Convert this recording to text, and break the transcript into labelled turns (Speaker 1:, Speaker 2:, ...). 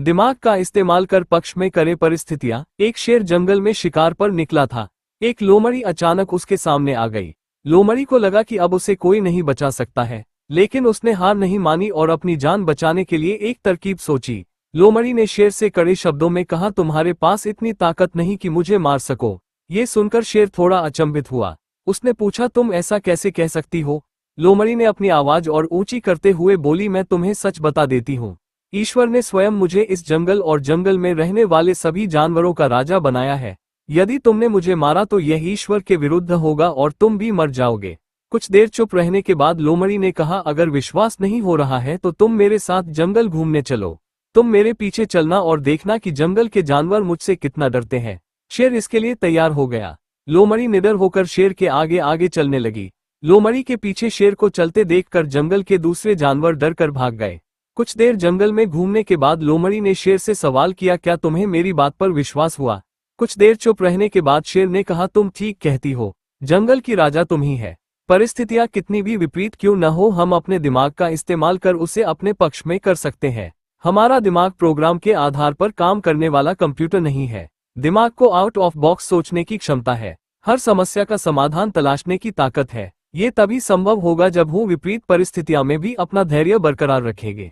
Speaker 1: दिमाग का इस्तेमाल कर पक्ष में करे परिस्थितियां। एक शेर जंगल में शिकार पर निकला था। एक लोमड़ी अचानक उसके सामने आ गई। लोमड़ी को लगा कि अब उसे कोई नहीं बचा सकता है, लेकिन उसने हार नहीं मानी और अपनी जान बचाने के लिए एक तरकीब सोची। लोमड़ी ने शेर से कड़े शब्दों में कहा, तुम्हारे पास इतनी ताकत नहीं कि मुझे मार सको। ये सुनकर शेर थोड़ा अचंभित हुआ। उसने पूछा, तुम ऐसा कैसे कह सकती हो? लोमड़ी ने अपनी आवाज और ऊंची करते हुए बोली, मैं तुम्हें सच बता देती हूँ। ईश्वर ने स्वयं मुझे इस जंगल और जंगल में रहने वाले सभी जानवरों का राजा बनाया है। यदि तुमने मुझे मारा तो यह ईश्वर के विरुद्ध होगा और तुम भी मर जाओगे। कुछ देर चुप रहने के बाद लोमड़ी ने कहा, अगर विश्वास नहीं हो रहा है तो तुम मेरे साथ जंगल घूमने चलो। तुम मेरे पीछे चलना और देखना कि जंगल के जानवर मुझसे कितना डरते हैं। शेर इसके लिए तैयार हो गया। लोमड़ी निडर होकर शेर के आगे आगे चलने लगी। लोमड़ी के पीछे शेर को चलते देखकर जंगल के दूसरे जानवर डर कर भाग गए। कुछ देर जंगल में घूमने के बाद लोमड़ी ने शेर से सवाल किया, क्या तुम्हें मेरी बात पर विश्वास हुआ? कुछ देर चुप रहने के बाद शेर ने कहा, तुम ठीक कहती हो, जंगल की राजा तुम ही है। परिस्थितियां कितनी भी विपरीत क्यों न हो, हम अपने दिमाग का इस्तेमाल कर उसे अपने पक्ष में कर सकते हैं। हमारा दिमाग प्रोग्राम के आधार पर काम करने वाला कंप्यूटर नहीं है। दिमाग को आउट ऑफ बॉक्स सोचने की क्षमता है। हर समस्या का समाधान तलाशने की ताकत है। ये तभी संभव होगा जब हम विपरीत परिस्थितियों में भी अपना धैर्य बरकरार रखेंगे।